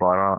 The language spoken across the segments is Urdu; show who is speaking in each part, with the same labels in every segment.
Speaker 1: 12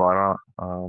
Speaker 1: 12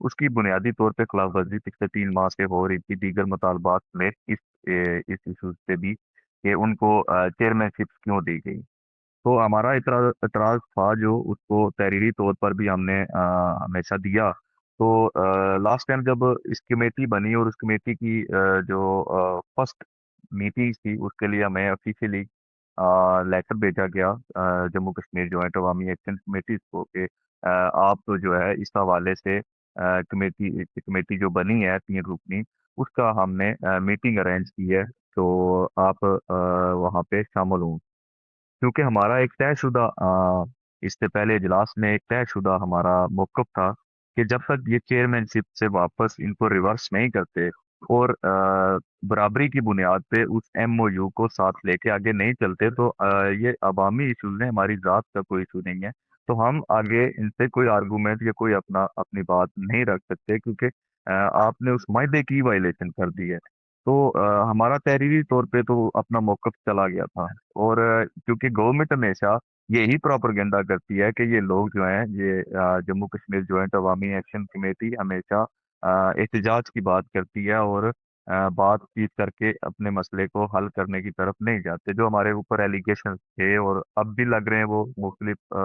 Speaker 1: اس کی بنیادی طور پہ خلاف ورزی پچھلے 3 ماہ سے ہو رہی تھی، دیگر مطالبات میں اس ایشوز پہ بھی کہ ان کو چیئرمین شپ کیوں دی گئی۔ تو ہمارا اعتراض تھا جو اس کو تحریری طور پر بھی ہم نے ہمیشہ دیا۔ تو لاسٹ ٹائم جب اس کمیٹی بنی اور اس کمیٹی کی جو فرسٹ میٹنگ تھی، اس کے لیے ہمیں آفیشیلی لیٹر بھیجا گیا جموں کشمیر جوائنٹ عوامی ایکشن کمیٹی کو کہ آپ تو جو ہے اس حوالے سے کمیٹی جو بنی ہے 3 رکنی، اس کا ہم نے میٹنگ ارینج کی ہے، تو آپ وہاں پہ شامل ہوں۔ کیونکہ ہمارا ایک طے شدہ اس سے پہلے اجلاس میں ایک طے شدہ ہمارا موقف تھا کہ جب تک یہ چیئرمین شپ سے واپس ان کو ریورس نہیں کرتے اور برابری کی بنیاد پہ اس ایم او یو کو ساتھ لے کے آگے نہیں چلتے، تو یہ عوامی ایشوز ہیں، ہماری ذات کا کوئی ایشو نہیں ہے، تو ہم آگے ان سے کوئی آرگومنٹ یا کوئی اپنی بات نہیں رکھ سکتے، کیونکہ آپ نے اس معاہدے کی وائلیشن کر دی ہے۔ تو ہمارا تحریری طور پہ تو اپنا موقف چلا گیا تھا، اور کیونکہ گورنمنٹ ہمیشہ یہی پراپرگنڈا کرتی ہے کہ یہ لوگ جو ہیں، یہ جموں کشمیر جوائنٹ عوامی ایکشن کمیٹی ہمیشہ احتجاج کی بات کرتی ہے اور بات چیت کر کے اپنے مسئلے کو حل کرنے کی طرف نہیں جاتے، جو ہمارے اوپر ایلیگیشن تھے اور اب بھی لگ رہے ہیں، وہ مختلف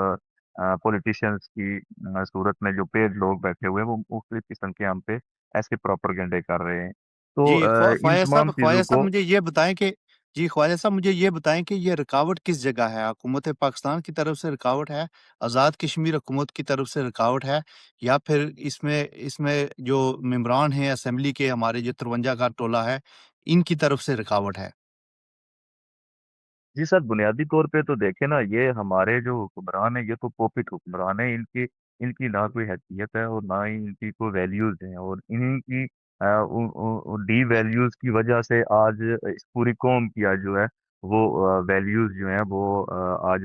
Speaker 1: پولیٹیشینس کی صورت میں جو پیڈ لوگ بیٹھے ہوئے ہیں، وہ مختلف قسم کے ہم پہ ایسے پراپرگنڈے کر رہے ہیں۔ تو
Speaker 2: جی
Speaker 1: ان تمام چیزوں
Speaker 2: خواجہ صاحب
Speaker 1: کو
Speaker 2: مجھے یہ بتائیں کہ جی خواجہ صاحب مجھے یہ بتائیں کہ یہ رکاوٹ کس جگہ ہے؟ حکومت پاکستان کی طرف سے رکاوٹ ہے، آزاد کشمیر حکومت کی طرف سے رکاوٹ ہے، یا پھر اس میں جو ممبران ہیں اسمبلی کے ہمارے جو 53 کا ٹولہ ہے ان کی طرف سے رکاوٹ ہے؟
Speaker 1: جی سر، بنیادی طور پہ تو دیکھیں نا، یہ ہمارے جو حکمران ہیں، یہ تو پوپٹ حکمران ہیں، ان کی نہ کوئی حیثیت ہے اور نہ ہی ان کی کوئی ویلیوز ہیں، اور انہیں کی ڈی ویلیوز کی وجہ سے آج اس پوری قوم کی آج جو ہے وہ ویلیوز جو ہیں وہ آج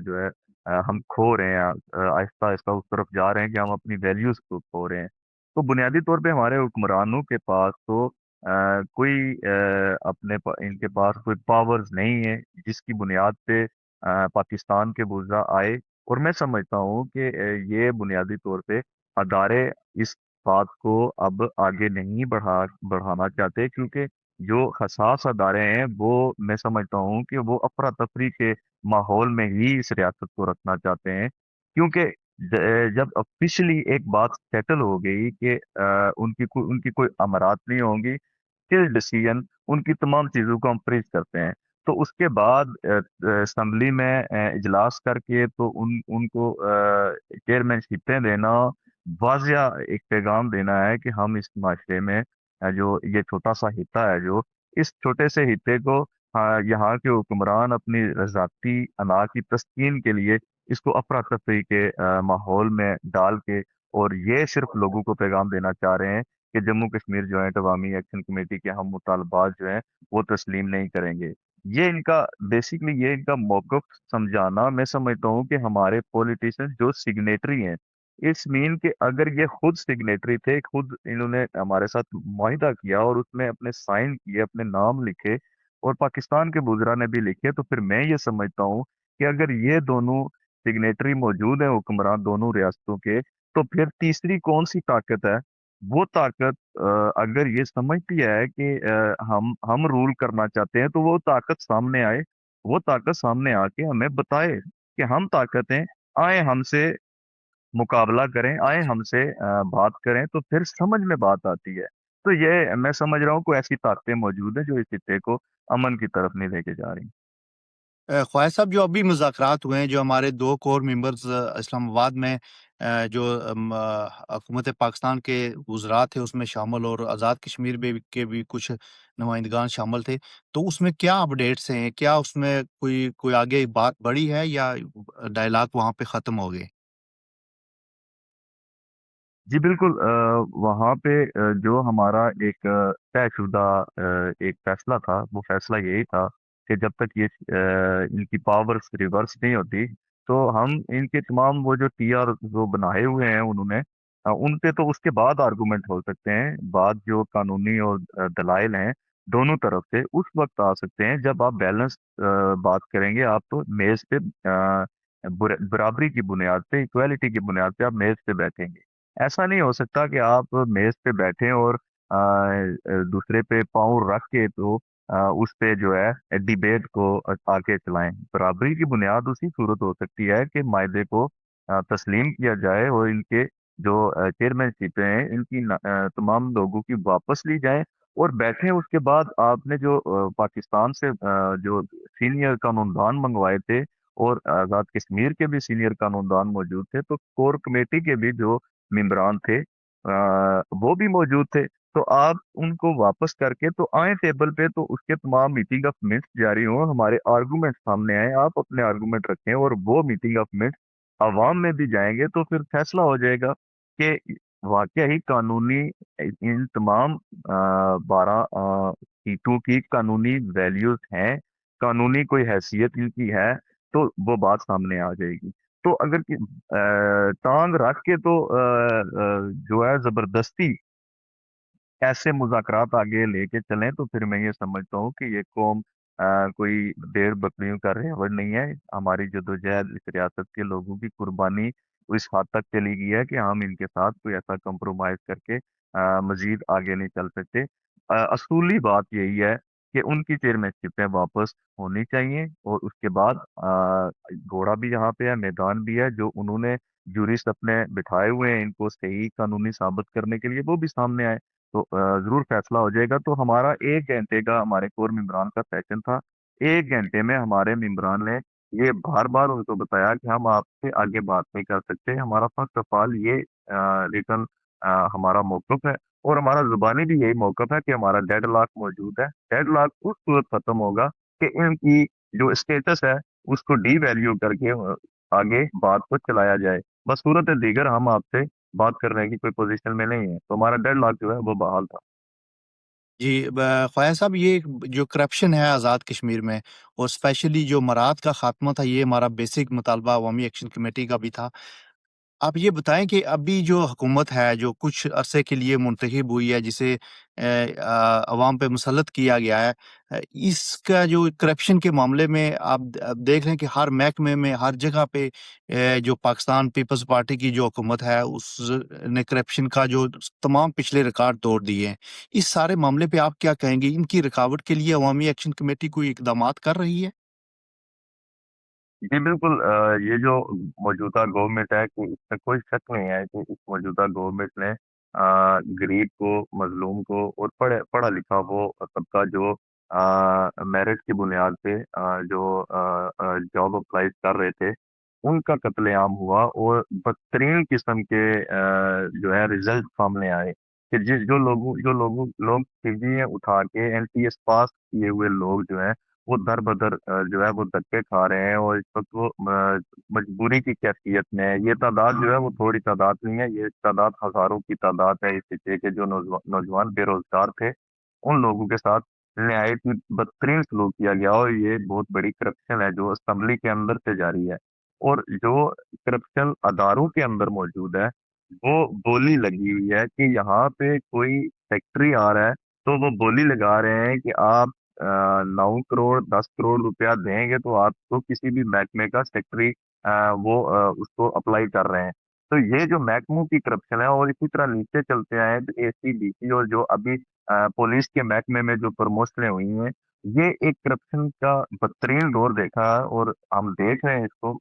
Speaker 1: جو ہے ہم کھو رہے ہیں، آہستہ آہستہ اس طرف جا رہے ہیں کہ ہم اپنی ویلیوز کو کھو رہے ہیں۔ تو بنیادی طور پہ ہمارے حکمرانوں کے پاس تو کوئی ان کے پاس کوئی پاورز نہیں ہے جس کی بنیاد پہ پاکستان کے وزراء آئے، اور میں سمجھتا ہوں کہ یہ بنیادی طور پہ ادارے اس بات کو اب آگے نہیں بڑھانا چاہتے، کیونکہ جو حساس ادارے ہیں وہ میں سمجھتا ہوں کہ وہ افراتفری کے ماحول میں ہی اس ریاست کو رکھنا چاہتے ہیں، کیونکہ جب آفیشلی ایک بات سیٹل ہو گئی کہ ان کی کوئی امرات نہیں ہوں گی، ڈسیزن ان کی تمام چیزوں کو ہم فریز کرتے ہیں، تو اس کے بعد اسمبلی میں اجلاس کر کے تو ان کو چیئرمین شپیں دینا، واضح ایک پیغام دینا ہے کہ ہم اس معاشرے میں جو یہ چھوٹا سا حصہ ہے، جو اس چھوٹے سے حصے کو یہاں کے حکمران اپنی ذاتی انا کی تسکین کے لیے اس کو افراتفری کے ماحول میں ڈال کے، اور یہ صرف لوگوں کو پیغام دینا چاہ رہے ہیں کہ جموں کشمیر جوائنٹ عوامی ایکشن کمیٹی کے ہم مطالبات جو ہیں وہ تسلیم نہیں کریں گے۔ یہ ان کا موقف سمجھانا، میں سمجھتا ہوں کہ ہمارے پولیٹیشین جو سگنیٹری ہیں، اس مین کہ اگر یہ خود سگنیٹری تھے، خود انہوں نے ہمارے ساتھ معاہدہ کیا اور اس میں اپنے سائن کیے، اپنے نام لکھے، اور پاکستان کے وزراء نے بھی لکھے، تو پھر میں یہ سمجھتا ہوں کہ اگر یہ دونوں سگنیٹری موجود ہیں حکمران دونوں ریاستوں کے، تو پھر تیسری کون سی طاقت ہے؟ وہ طاقت اگر یہ سمجھتی ہے کہ ہم رول کرنا چاہتے ہیں، تو وہ طاقت سامنے آئے، وہ طاقت سامنے آ کے ہمیں بتائے کہ ہم طاقت ہیں، آئے ہم سے مقابلہ کریں، آئے ہم سے بات کریں، تو پھر سمجھ میں بات آتی ہے۔ تو یہ میں سمجھ رہا ہوں کوئی ایسی طاقتیں موجود ہیں جو اس خطے کو امن کی طرف نہیں لے کے جا رہی۔
Speaker 2: خواجہ صاحب جو ابھی مذاکرات ہوئے ہیں، جو ہمارے 2 کور ممبرز اسلام آباد میں جو حکومت پاکستان کے وزراء تھے اس میں شامل، اور آزاد کشمیر کے بھی کچھ نمائندگان شامل تھے، تو اس میں کیا اپڈیٹس ہیں؟ کیا اس میں کوئی آگے بات بڑھی ہے یا ڈائلاگ وہاں پہ ختم ہو گئے؟
Speaker 1: جی بالکل، وہاں پہ جو ہمارا ایک طے شدہ ایک فیصلہ تھا، وہ فیصلہ یہی تھا کہ جب تک یہ ان کی پاورز ریورس نہیں ہوتی، تو ہم ان کے تمام وہ جو ٹی آر جو بنائے ہوئے ہیں انہوں نے، ان پہ تو اس کے بعد آرگومنٹ ہو سکتے ہیں، بعد جو قانونی اور دلائل ہیں دونوں طرف سے اس وقت آ سکتے ہیں جب آپ بیلنس بات کریں گے، آپ تو میز پہ برابری کی بنیاد پہ، ایکویلٹی کی بنیاد پہ آپ میز پہ بیٹھیں گے۔ ایسا نہیں ہو سکتا کہ آپ میز پہ بیٹھیں اور دوسرے پہ پاؤں رکھ کے تو اس پہ جو ہے ڈیبیٹ کو آگے چلائیں۔ برابری کی بنیاد اسی صورت ہو سکتی ہے کہ معاہدے کو تسلیم کیا جائے اور ان کے جو چیئرمین شپیں ہیں ان کی تمام لوگوں کی واپس لی جائیں اور بیٹھیں۔ اس کے بعد آپ نے جو پاکستان سے جو سینئر قانون دان منگوائے تھے اور آزاد کشمیر کے بھی سینئر قانون دان موجود تھے، تو کور کمیٹی کے بھی جو ممبران تھے وہ بھی موجود تھے، تو آپ ان کو واپس کر کے تو آئیں ٹیبل پہ، تو اس کے تمام میٹنگ آف منٹس جاری ہوں، ہمارے آرگومنٹ سامنے آئیں، آپ اپنے آرگومنٹ رکھیں اور وہ میٹنگ آف منٹس عوام میں بھی جائیں گے تو پھر فیصلہ ہو جائے گا کہ واقعہ ہی قانونی ان تمام 12 سیٹوں کی قانونی ویلیوز ہیں، قانونی کوئی حیثیت ان کی ہے، تو وہ بات سامنے آ جائے گی۔ تو اگر ٹانگ رکھ کے تو جو ہے زبردستی ایسے مذاکرات آگے لے کے چلیں، تو پھر میں یہ سمجھتا ہوں کہ یہ قوم کوئی بھیڑ بکریوں کا ریوڑ نہیں ہے۔ ہماری جدوجہد اس ریاست کے لوگوں کی قربانی اس حد تک چلی گئی ہے کہ ہم ان کے ساتھ کوئی ایسا کمپرومائز کر کے مزید آگے نہیں چل سکتے۔ اصولی بات یہی ہے کہ ان کی چیئرمین شپیں واپس ہونی چاہیے، اور اس کے بعد گھوڑا بھی یہاں پہ ہے، میدان بھی ہے، جو انہوں نے جورسٹ اپنے بٹھائے ہوئے ہیں ان کو صحیح قانونی ثابت کرنے کے لیے، وہ بھی سامنے آئے تو ضرور فیصلہ ہو جائے گا۔ تو ہمارا 1 گھنٹے کا ہمارے کور ممبران کا سیشن تھا، 1 گھنٹے میں ہمارے ممبران نے یہ بار بار ان کو بتایا کہ ہم آپ سے آگے بات نہیں کر سکتے۔ ہمارا فرسٹ آف آل یہ ریٹن ہمارا موقف ہے، اور ہمارا زبانی بھی یہی موقف ہے کہ ہمارا ڈیڈ لاک موجود ہے۔ ڈیڈ لاک اس صورت ختم ہوگا کہ ان کی جو اسٹیٹس ہے اس کو ڈی ویلیو کر کے آگے بات کو چلایا جائے۔ بس صورت دیگر ہم آپ سے بات کرنے کی کوئی پوزیشن میں نہیں ہے، تو ہمارا ڈیڈ لاک جو ہے وہ بحال تھا۔
Speaker 2: جی خواجہ صاحب، یہ جو کرپشن ہے آزاد کشمیر میں، اور اسپیشلی جو مراد کا خاتمہ تھا، یہ ہمارا بیسک مطالبہ عوامی ایکشن کمیٹی کا بھی تھا۔ آپ یہ بتائیں کہ ابھی جو حکومت ہے جو کچھ عرصے کے لیے منتخب ہوئی ہے، جسے عوام پہ مسلط کیا گیا ہے، اس کا جو کرپشن کے معاملے میں آپ دیکھ رہے ہیں کہ ہر محکمے میں، ہر جگہ پہ جو پاکستان پیپلز پارٹی کی جو حکومت ہے اس نے کرپشن کا جو تمام پچھلے ریکارڈ توڑ دیے ہیں۔ اس سارے معاملے پہ آپ کیا کہیں گے؟ ان کی رکاوٹ کے لیے عوامی ایکشن کمیٹی کوئی اقدامات کر رہی ہے؟
Speaker 1: جی بالکل، یہ جو موجودہ گورنمنٹ ہے کہ اس میں کوئی شک نہیں ہے کہ اس موجودہ گورنمنٹ نے غریب کو، مظلوم کو اور پڑھا لکھا وہ طبقہ جو میرٹ کی بنیاد پہ جو جاب اپلائی کر رہے تھے، ان کا قتل عام ہوا، اور بدترین قسم کے جو ہے رزلٹ سامنے آئے کہ جو لوگ سیڑھیاں اٹھا کے این ٹی ایس پاس کیے ہوئے لوگ جو ہیں وہ در بدر جو ہے وہ دھکے کھا رہے ہیں، اور اس وقت وہ مجبوری کی کیفیت میں ہے۔ یہ تعداد جو ہے وہ تھوڑی تعداد نہیں ہے، یہ تعداد ہزاروں کی تعداد ہے۔ اس سلسلے کے جو نوجوان بے روزگار تھے ان لوگوں کے ساتھ نہایت ہی بدترین سلوک کیا گیا، اور یہ بہت بڑی کرپشن ہے جو اسمبلی کے اندر سے جاری ہے، اور جو کرپشن اداروں کے اندر موجود ہے وہ بولی لگی ہوئی ہے کہ یہاں پہ کوئی فیکٹری آ رہا ہے تو وہ بولی لگا رہے ہیں کہ آپ 9 کروڑ 10 کروڑ روپیہ دیں گے تو آپ کو کسی بھی محکمے کا سیکٹری وہ اس کو اپلائی کر رہے ہیں۔ تو یہ جو محکموں کی کرپشن ہے، اور اسی طرح نیچے چلتے آئے تو اے سی ڈی سی اور جو ابھی پولیس کے محکمے میں جو پروموشنیں ہوئی ہیں، یہ ایک کرپشن کا بدترین دور دیکھا ہے، اور ہم دیکھ رہے ہیں اس کو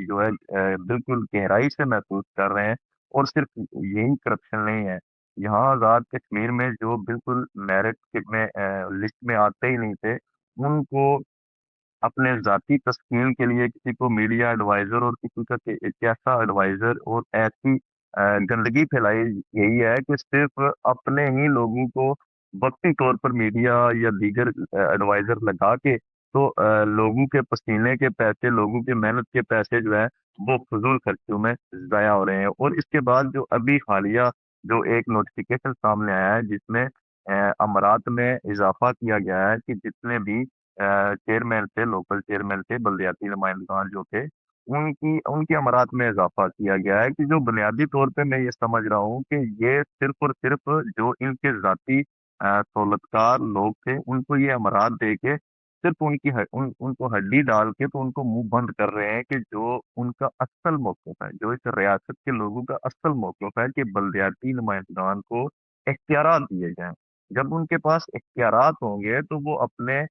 Speaker 1: جو ہے بالکل گہرائی سے محسوس کر رہے ہیں۔ اور صرف یہی کرپشن نہیں ہے، یہاں آزاد کشمیر میں جو بالکل میرٹ میں لسٹ میں آتے ہی نہیں تھے، ان کو اپنے ذاتی تسکین کے لیے کسی کو میڈیا ایڈوائزر اور کسی کا کیسا ایڈوائزر اور ایسی گندگی پھیلائی یہی ہے کہ صرف اپنے ہی لوگوں کو وقتی طور پر میڈیا یا دیگر ایڈوائزر لگا کے تو لوگوں کے پسینے کے پیسے، لوگوں کے محنت کے پیسے جو ہے وہ فضول خرچوں میں ضائع ہو رہے ہیں۔ اور اس کے بعد جو ابھی حالیہ جو ایک نوٹیفیکیشن سامنے آیا ہے جس میں امرات میں اضافہ کیا گیا ہے کہ جتنے بھی چیئرمین تھے، لوکل چیئرمین تھے، بلدیاتی نمائندگان جو تھے، ان کی امرات میں اضافہ کیا گیا ہے کہ جو بنیادی طور پہ میں یہ سمجھ رہا ہوں کہ یہ صرف اور صرف جو ان کے ذاتی سہولتکار لوگ تھے ان کو یہ امرات دے کے صرف ان کو ہڈی ڈال کے تو ان کو منہ بند کر رہے ہیں کہ جو ان کا اصل موقف ہے، جو اس ریاست کے لوگوں کا اصل موقف ہے کہ بلدیاتی نمائندگان کو اختیارات دیے جائیں۔ جب ان کے پاس اختیارات ہوں گے تو وہ اپنے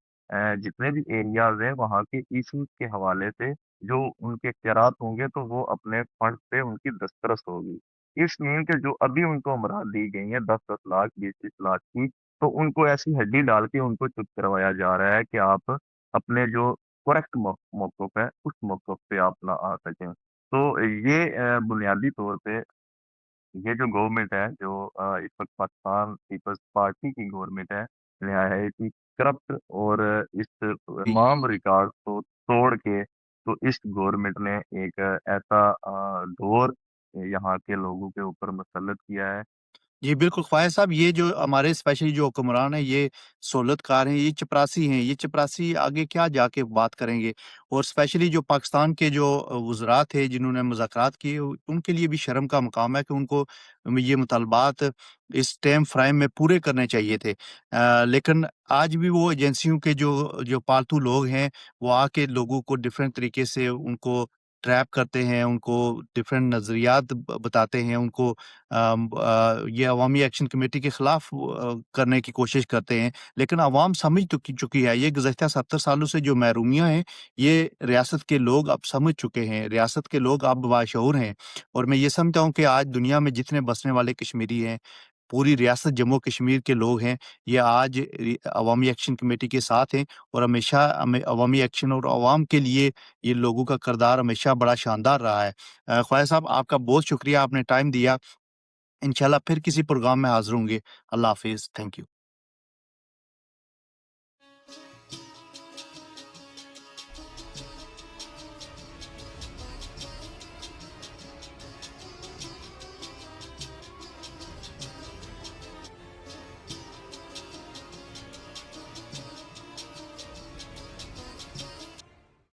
Speaker 1: جتنے بھی ایریاز ہیں وہاں کے ایشوز کے حوالے سے جو ان کے اختیارات ہوں گے تو وہ اپنے فنڈ پہ ان کی دسترس ہوگی۔ اس لیے کہ جو ابھی ان کو امراد دی گئی ہیں 10-10 لاکھ 20-20 لاکھ کی، تو ان کو ایسی ہڈی ڈال کے ان کو چپ کروایا جا رہا ہے کہ آپ اپنے جو کریکٹ موقف ہے اس موقف پہ آپ نہ آ سکیں۔ تو یہ بنیادی طور پہ یہ جو گورنمنٹ ہے جو اس وقت پاکستان پیپلز پارٹی کی گورنمنٹ ہے، نہایت ہی کرپٹ اور اس
Speaker 2: جی
Speaker 1: تمام ریکارڈ کو توڑ کے تو اس گورنمنٹ نے ایک ایسا دور یہاں کے لوگوں کے اوپر مسلط کیا ہے۔
Speaker 2: جی بالکل خواہر صاحب، یہ جو ہمارے اسپیشلی جو حکمران ہیں یہ سہولت کار ہیں، یہ چپراسی ہیں، یہ چپراسی آگے کیا جا کے بات کریں گے؟ اور اسپیشلی جو پاکستان کے جو وزراء تھے جنہوں نے مذاکرات کیے، ان کے لیے بھی شرم کا مقام ہے کہ ان کو یہ مطالبات اس ٹائم فریم میں پورے کرنے چاہیے تھے۔ لیکن آج بھی وہ ایجنسیوں کے جو پالتو لوگ ہیں وہ آ کے لوگوں کو ڈفرینٹ طریقے سے ان کو ٹریپ کرتے ہیں، ان کو ڈفرینٹ نظریات بتاتے ہیں، ان کو یہ عوامی ایکشن کمیٹی کے خلاف کرنے کی کوشش کرتے ہیں۔ لیکن عوام سمجھ چکی ہے، یہ گزشتہ 70 سالوں سے جو محرومیاں ہیں یہ ریاست کے لوگ اب سمجھ چکے ہیں، ریاست کے لوگ اب باشعور ہیں۔ اور میں یہ سمجھتا ہوں کہ آج دنیا میں جتنے بسنے والے کشمیری ہیں، پوری ریاست جموں کشمیر کے لوگ ہیں، یہ آج عوامی ایکشن کمیٹی کے ساتھ ہیں، اور ہمیشہ عوامی ایکشن اور عوام کے لیے یہ لوگوں کا کردار ہمیشہ بڑا شاندار رہا ہے۔ خواجہ صاحب، آپ کا بہت شکریہ، آپ نے ٹائم دیا۔ انشاءاللہ پھر کسی پروگرام میں حاضر ہوں گے۔ اللہ حافظ، تھینک یو۔